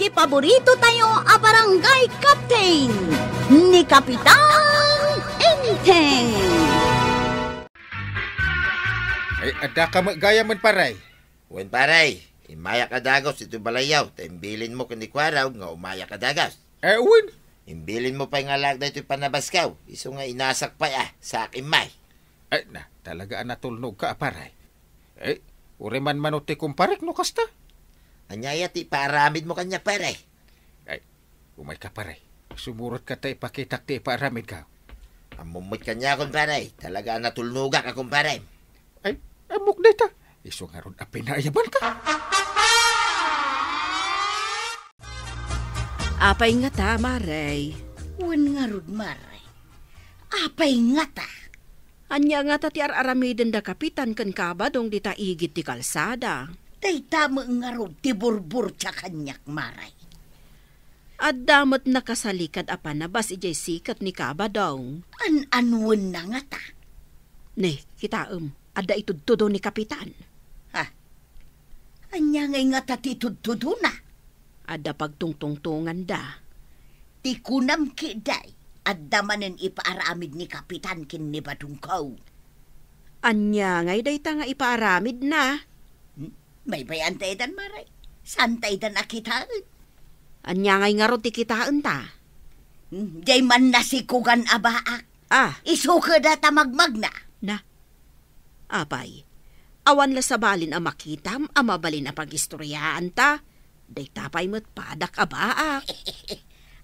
iti paborito tayo a barangay captain ni Kapitan Enteng. Ay, ada ka gaya man paray. Wen paray, imaya ka dagos ito balayaw, imbilin mo kanikwaraw nga umaya ka dagos. Wen. Imbilin mo pa nga lagda ito'y panabaskaw, iso nga inasak pa sa akin may. Ay, talaga natulnog ka, paray. Ay, uriman manuti kumparik no kasta. Anyaya ti paramid mo kanya paray. Ay, umay ka paray. Sumurot ka tayo pakitak ti paramid ka. Amumot kanya kumparay, talaga natulnuga ka kumparay. Ay, amok dita. Iso nga ron apinayaban ka. Apay nga ta, Maray. Wen nga rod, Maray. Apay nga ta. Anya nga ta ti aramiden da kapitan kan kabadong di ta igit ti kalsada. Day tama nga rod ti burbur tsa kanyak, Maray. At damot nakasalikad apanabas ijay sikat ni kabadong. An-anwen na nga ta. Ne, kitaem, adda itudtudo ni kapitan. Ha? Anya nga ta ti tudtudo na. Adda pagtungtungtungan da. Ti kunam kiday, adda manen ipaaramid ni kapitan kin ni Badungkaw. Anya ngay day ta nga ipaaramid na. May bayan tayo dan, Maray. Saan tayo dan akitaan? Anya ngay nga ro ti kitaan ta. Day man nasikugan abaak. Isuka da tamagmag na. Na. Apay, awan la sabalin ang makitam, ang mabalin ang pag-istoryaan ta. Day tapay mo't padak abaak.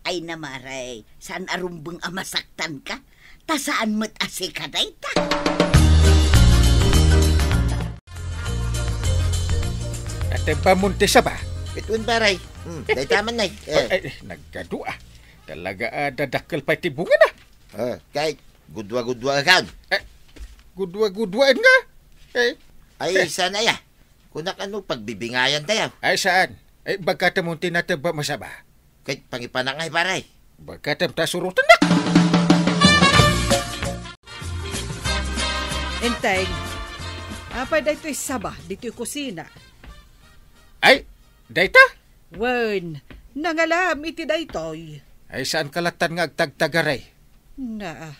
Ay na, Maray, saan arumbang amasaktan ka? Ta saan mo't asikaday ta? At pamunti sa ba? Ituin paray, day taman na Ay, nagkadua. Talaga dadakkel pa tibungan na. Kahit gudwa-gudwa ka. Gudwa-gudwaan nga. Ay, sana ya. Kunak ano pagbibingayan tayo. Ay, saan? Ay, bagkatam mong tinataba masaba. Kahit pangipanangay paray. Bagkatam tasurutan na. Enteng, apay da ito'y saba, dito'y kusina. Ay, dayta? Wen, nangalam iti da ito'y. Ay, saan kalatan nga agtagtagaray? Na,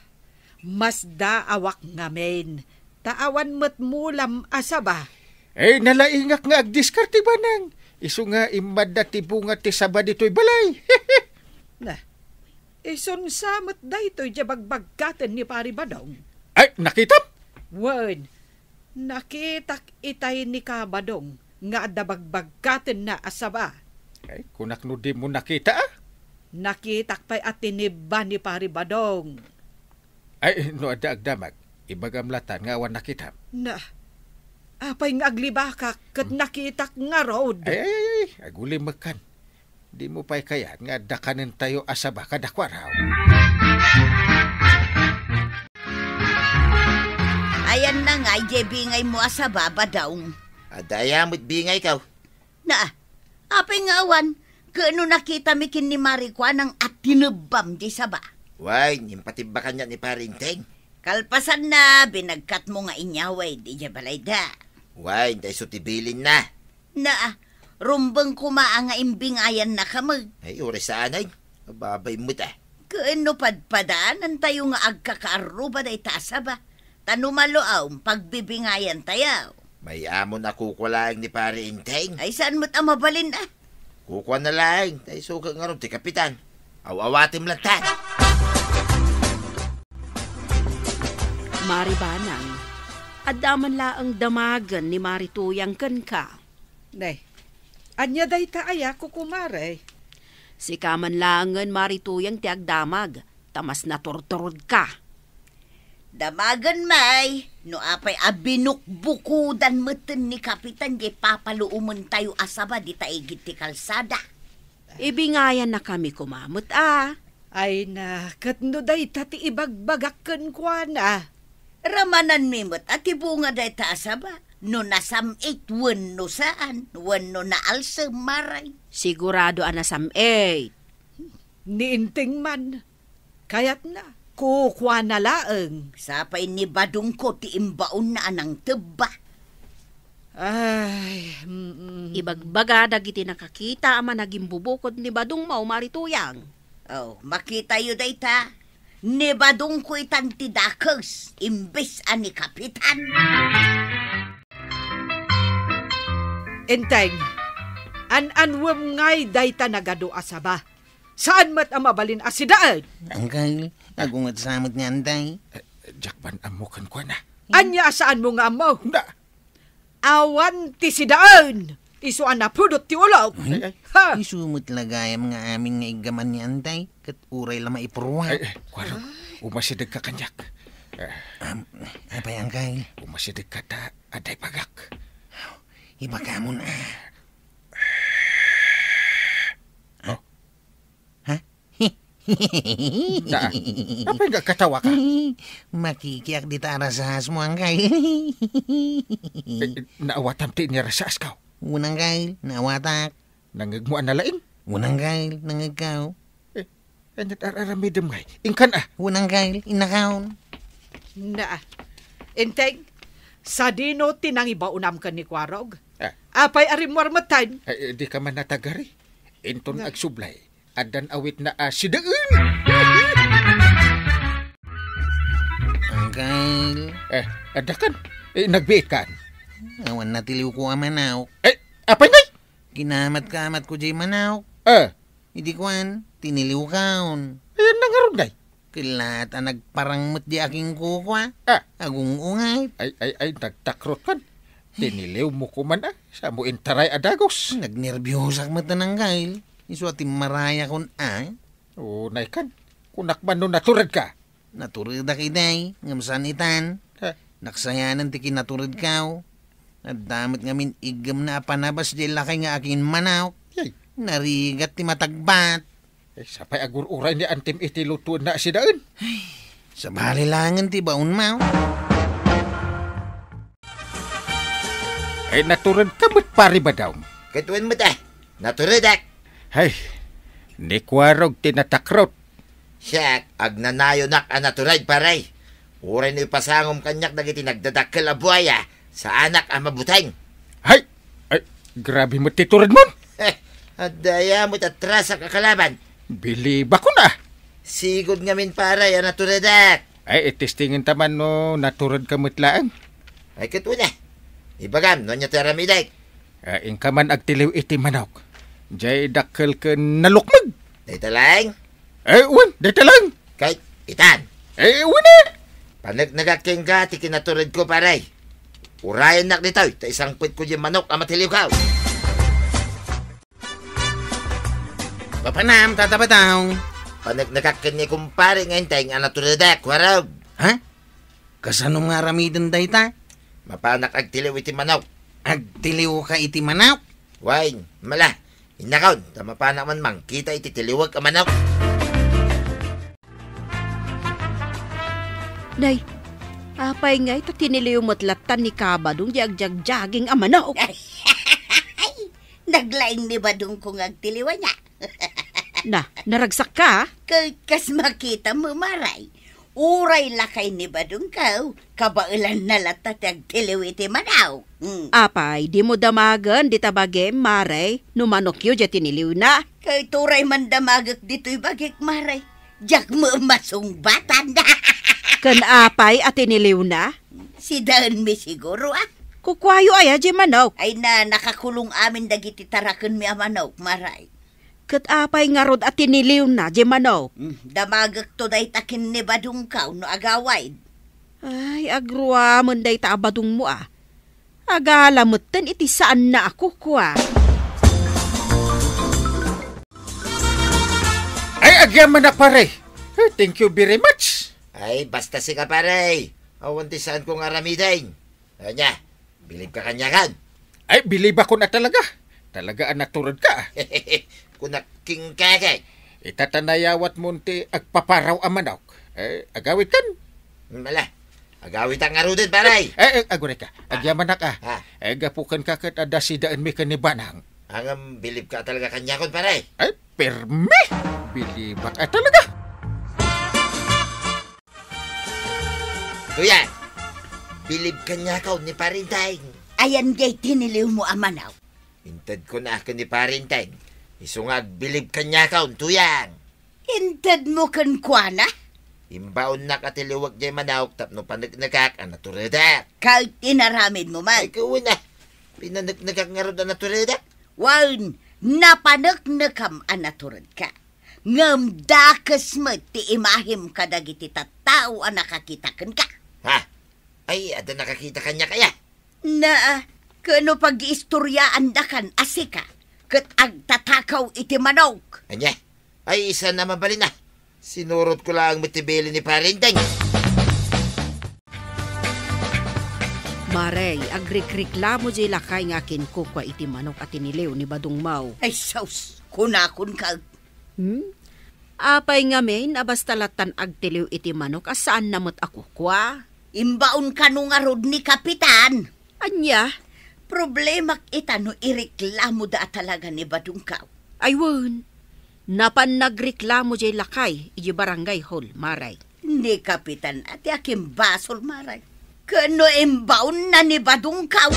mas daawak ngamen. Taawan mo't mulam asaba. Ay, nalaingak nga agdiskarte ba nang? Isu nga imada ti bunga ti saba dito'y balay. Na, ison samot da ito'y jabagbagkaten ni Pari Badong. Ay, nakitam? Wen, nakitak itay ni Kabadong nga dabagbagkaten na asaba. Ay, kunak no di mo nakita Nakitak pa'y atiniba ni Pari Badong. Ay, no ada agdamag. Ibagamlatan nga awan nakitam. Na, apay nga aglibaka kat nakitak nga road. Ay, aguli makan. Di mo pa'y kaya nga dakanin tayo asaba kadakwaraw. Ayan na nga, bingay mo asaba ba daw? Adaya mo't bingay ka. Na, apay nga awan, kano nakita mikin ni Marikwa ng atinubam di saba? Way, nimpatibakan niya ni Parinteng. Kalpasan na, binagkat mo nga inyaway, di dya balay da. Way, day sutibilin na. Na, rumbang kumaa nga imbingayan na kamag. Ay, uri sanay. Babay mo ta. Kano padpadaanan tayo nga agkakaruba day tasa ba? Tanumaloaw, pagbibingayan tayo. May amon na kukulang ni Parinteng. Ay, saan mo't amabalin ah? Kukuha na lang. Tay suka nga ron, ti kapitan. Awawatim lang tan. Maribanang, adaman laang damagan ni Marituyang ken ka. Ne, anya day taaya kukumare. Si kaman langan Marituyang ti agdamag, tamas naturturod ka. Damagan may, no apay abinukbukudan meten ni kapitan di papaluuman tayo asaba di taigit ti kalsada. Ibingayan na kami kumamot Ay na, katno day tati ibagbagakken kwa na. Ramanan mimot at ibunga day ta asaba. No nasamit, wen no saan, wen no naalsa maray. Sigurado nasamit. Niinting man. Kayat na. Kukwa na laeng. Sapay ni Badong ko ti imbaon na anang teba. Ay, Ibagbaga dagiti nakakita ama naging bubukod ni Badong Mau marituyang. Oh, makita yu dayta. Ni Badong ko itan tidakos, imbes ani kapitan. Enteng, an-anwem ngay dayta nagado asaba. Saan mat ang mabalin asidaan? Angkay, agungat samot ni Antay. Jakban amukan ko na. Anya saan mo nga mo? Na. Awan ti sidaan. Isu na pudot ti ulo. Ha? Isumot lagay ang mga amin nga igaman ni Antay. Kat uray lang maipurwa. Kwarog, umasidag ka kanyak. Apay angkay, Umasidag ka ta aday pagak. iba ka mo na. Oh. Ha? Na, apa nga katawa ka? Makikiyak di tara sa has mo angkay. Naawatam ti niya rasas ka. Unang kay, nawatak. Nangagmuan na laing. Unang kay, nangagaw. Anyat araramidem ngay. Ingkan Unang kay, inakaon. Na. Enteng, sa dino tinangibaunam ka ni Kwarog. Ah. Apay arimwarmatan. Di ka man natagari. Inton agsublay. Adan awit na sidaan. Angkay, Adakan. Nagbiit kan. awan natiliw ko ang manaw. Apa ngay? Kinamat-kamat ko jay manaw. Hindi kwan, tiniliw kaon. Ayan nangarong ngay. Kilat ang nagparangot di aking kukwa. Agung ungay. Ay, nagtakrot kan. Tiniliw mo ko man sa mo intaray adagos. Nagnerbiyosak mata ng gail. Isu ati maraya kon Nay kan. Kunakman no naturad ka. Naturid da kiday. Ngamsan itan. Naksayanan ti kinaturid kaw. At damat ngamin igam na panabas di lakay nga akin manaw. Yay. Narigat ti matagbat. Sapay agur-uray ni antim iti lutuan na sidaan. Sa balilangan ti baon maw. Naturad ka ba't pari ba daw? Katuan mo ta. Naturidak. Ay, ni Kwarog tinatakrot. Siya, agnanayo nak ang naturad paray. Uray na ipasangom kanyak dagiti nagdadakkel a buhaya sa anak ang mabuteng. Ay, grabe mo titurad mo. At daya mo't atras sa kakalaban. Biliba ko na. Sigod ngamin paray ang naturidak. Ay, itistingin taman no naturad ka mutlaan. Ay katuan na. Ibagam, no niya teramiday. Ingka man agtiliw iti manok. Jay dakkel ka nalukmag. Dahita lang. Uwan, dito lang. Kahit itan. Uwan na. Nagaking ka, ti kinaturid ko paray. Urayan nak dito, ta isang puwit ko yung manok ang matiliw ka. Papanam, tatabataw. Nagaking ni kumpare ngayon tayong ang naturidak, Kwarog. Ha? Kasanong nga ramidan dayta? Mapanak agtiliw iti manok. Agtiliw ka iti manaw? Wain, mala. Inakaw, tamapanak man mang, kita iti tiliwag ka manok. Day, apay nga ito tiniliw motlatan ni Kabadong jag-jag-jaging amanaw. Naglaing ni Badong kung agtiliwan niya. Naragsak ka? Kas makita mo maray. Uray lakay ni Badong kaw, kabailan na latat agtiliw iti manaw. Apay, di mo damagan, di tabage, maray, numanok yun, di tiniliw na. Kay turay man damagak dito'y bagik maray. Jak mo masungbatan na. Kan apay at tiniliw na? Si Daan mi siguro Kukwayo ay di manok. Ay na nakakulong amin dagiti taraken mi amanok, maray. Kat apay nga rod at tiniliw na, di manok. Damagak to day takin ni Badong kaw no agaway. Ay, agruwa man day taabadong mo Agalamutan iti saan na ako kwa. Ay, agyaman na pare. Thank you very much. Ay, basta si ka paray. Awan ti saan kong aramidain. Anya, bilib ka kanyakan. Ay, bilib ako na talaga. Talaga ang naturad ka. Kunaking kakay. Itatanayawat mo ti agpaparaw ang manok. Agawit kan. Mala, agawit ang arudin paray. Agure ka. Agyaman na ka. Gapukan ka kat adasidaan mi kanibanang. Hanggang bilib ka talaga kanyakon paray. Ay, perme. Bilibak ka talaga. Kuya, bilib kanyakaw ni parintaing. Ayan gay tiniliw mo amanaw. Hintad ko na ka ni Parinteng. Isungag bilib kanya ka tuyang. Hintad mo kan kuana? Imbaon na katiliwag jay manawag tapno panagnagak ang natureda. Kahit inaramid mo man. Ay kawin na. Pinanagnagak nga rin ang natureda. Wan, napanag-nakam anaturad ka. Ngam dakas mo ti imahim ka dagiti tattao ang nakakitakan ka. Ha? Ay, ada nakakita kanya kaya. Na, kano pag-istoryaan da kan asika, kat agtatakaw iti manok. Anya? Ay, isa na mabali na. Sinurot ko lang mitibili ni Parinteng. Maray, agrikriklamo jay lakay nga kinkukwa iti manok at iniliw ni Badong Mau. Ay, saus, kunakun ka. Apay nga men, abastalatan agtiliw iti manok, asaan namot ako kwa? Imbaon ka nung arod ni Kapitan. Anya? Problemak itano ireklamo da talaga ni Badong Kaw. Aywan, napan nagreklamo jay lakay, iji barangay hall, Maray. Ni Kapitan at yakim basol maray. Kano imbaon na ni Badong Kaw.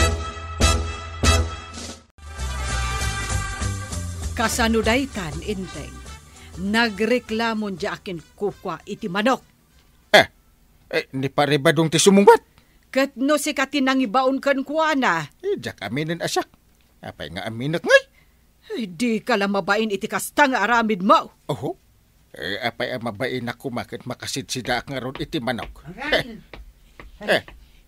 Kasanudaytan, Inteng. Nagreklamon di akin kukwa iti manok. Ni paribadong ti sumungbat. Kat no si katinang ibaon kan kuana. Jak aminin asak. Apay nga aminak ngay. Ay, di ka lang mabain iti kasta nga aramid mo. Oho. Apay ang mabain ako makit makasidsida nga ron iti manok.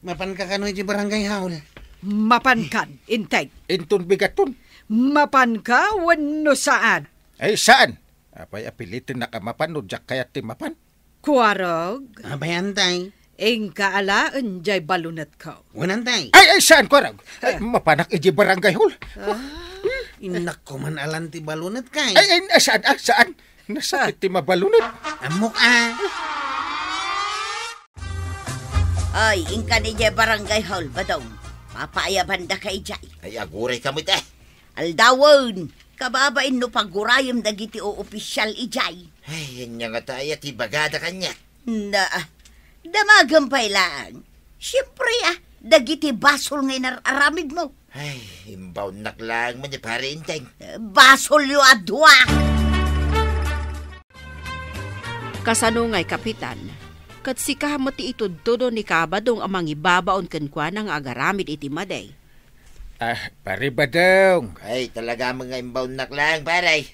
Mapan ka kano iti barangay haul. Mapan kan, Inteng. Inton bigaton. Mapan ka, wano saan? Ay saan? Apay apilitin na kamapan no jak kayat ti mapan. Kuwarog, Abayantay. ing kaalaan jay balunat ko. Wanantay. Ay saan ko raw? Mapanak iji barangay hol. Inak ko man alan ti balunat kay. Ay saan? Saan? Nasakit ti mabalunod. Amok Ay, ingka ni jay barangay hall, Badong. Papayaban da kay jay. Ay, aguray ka mo ite. Aldawon, kababain no pagurayom dagiti o opisyal ijay. Ay, yan nga tayo, tibagada kanya. Na, damagampay lang. Siyempre dagiti basol ngay nararamid mo. Ay, imbaon naklang mo ni Parinteng. Basol yo adwa. Kasanungay, Kapitan, kat si kamati itudtudo ni Kabadong amang ibabaon kenkwa ng agaramid iti maday. Paribadong. Ay, talaga mga imbaon naklang, paray.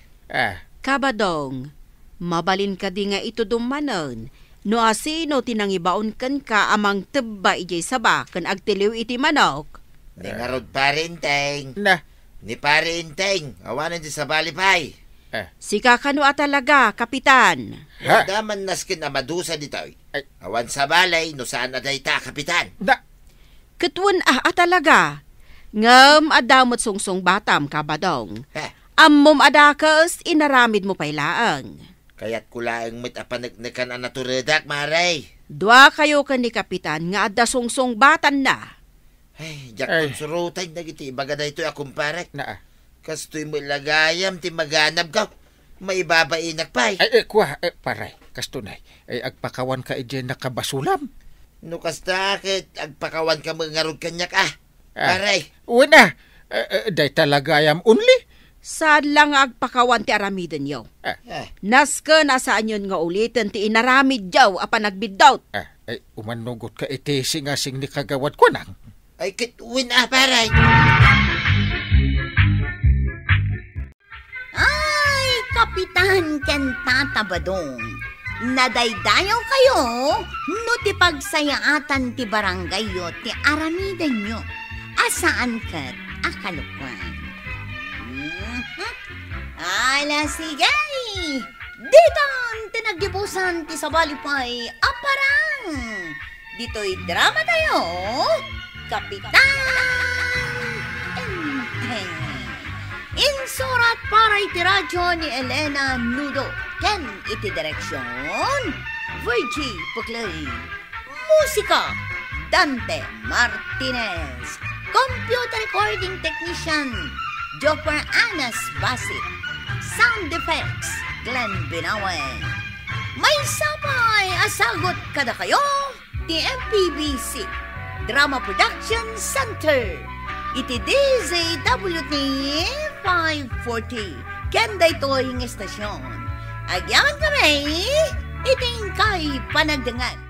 Kabadong, mabalin ka di nga ito dumanon. No asino tinangibaon ken ka amang tebba ijay saba ken agtiliw iti manok. Ni nga rod Parinteng. Na. Ni Parinteng. Awanan di sa balipay. Sika kano talaga, Kapitan. Ha? Daman naskin na madusa dito. Ay. Awan sa balay, no saan na dayta, Kapitan. Na. Ketun talaga. Ngam adamot sungsong batam, Kabadong. Ammom adakas, inaramid mo pailaang. Kaya't kulaang mit apanagnakan ang naturedak, maray. Dua kayo ka ni Kapitan nga adda sungsong batan na. Ay, jak surutay na giti. Ibaga na ito akong parek. Na. Kastoy mo ilagayam, ti maganap ka. May babainak pa'y. Kuha, paray, kastunay. Agpakawan ka ije nakabasulam. No kastakit, agpakawan ka mga ngarod kanyak Paray. Una, day talagayam only. Saan lang agpakawan ti aramiden yaw. Naska nasaan yun nga ulitin ti inaramid yaw apan nagbidawt. Umanugot ka iti singasing ni kagawad ko nang. Ay, kituwin paray. Ay, Kapitan Kentata Badong. Nadaydayaw kayo no ti pagsayaatan ti barangay yo ti aramidan nyo. Asaan kat akalukwan? Ala sigay! Ditan tinagibusan ti sabalipay aparang! Dito'y drama tayo, Kapitan Enteng. Insurat para iti radyo ni Elena Nudo. Ken iti direksyon, Virgie Puclay. Musika, Dante Martinez. Computer recording technician, Jopper Anas Basit. Sound effects, Glenn Binawen. May sabay asagot kada kayo, TMPBC Drama Production Center. iti DZWT 540. Kenda ito yung estasyon. Agyaman kami, iting kay panagdangan.